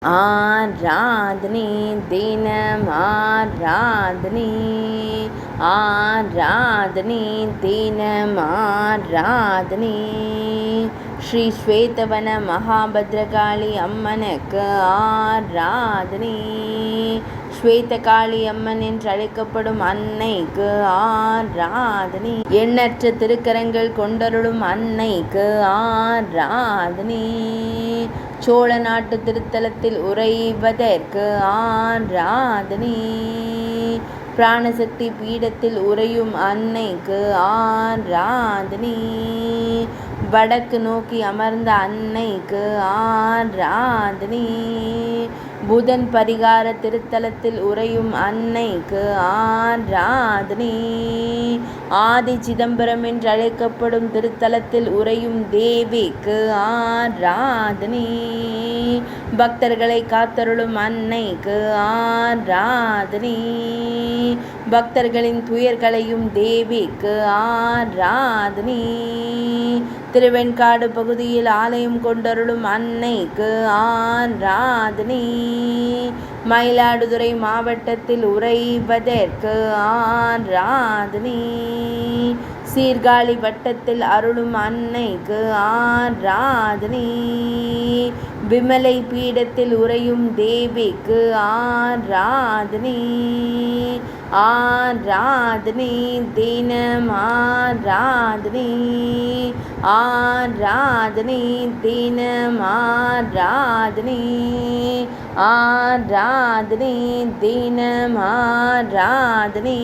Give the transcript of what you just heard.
ஆராதனை தினம் ஆராதனை ஆராதனை தினம் ஆராதனை ஸ்ரீ ஸ்வேதவன மகாபத்ரகாளி அம்மனுக்கு ஆராதனை. ஸ்வேதகாளி அம்மன் என்று அழைக்கப்படும் அன்னைக்கு ஆராதனை. எண்ணற்ற திருக்கரங்கள் கொண்டருளும் அன்னைக்கு ஆராதனை. சோழ நாட்டு திருத்தலத்தில் உறைவதற்கு ஆராதனை. பிராணசக்தி பீடத்தில் உறையும் அன்னைக்கு ஆராதனை. வடக்கு நோக்கி அமர்ந்த அன்னைக்கு ஆராதனை. புதன் பரிகார திருத்தலத்தில் உறையும் அன்னைக்கு ஆராதனை. ஆதி சிதம்பரம் என்று அழைக்கப்படும் திருத்தலத்தில் உறையும் தேவிக்கு ஆராதனை. பக்தர்களை காத்தருளும் அன்னைக்கு ஆராதனை. பக்தர்களின் துயர்களையும் தேவிக்கு ஆராதனை. திருவெண்காடு பகுதியில் ஆலயம் கொண்டருளும் அன்னைக்கு ஆராதனை. மயிலாடுதுறை மாவட்டத்தில் உறைவதற்கு ஆராதனை. சீர்காழி வட்டத்தில் அருளும் அன்னைக்கு ஆராதனை. விமலை பீடத்தில் உறையும் தேவிக்கு ஆராதனை. ஆராதனை தினம் ஆராதனை. ஆராதனை தினம் ஆராதனை. ஆராதனை தினம் ஆராதனை.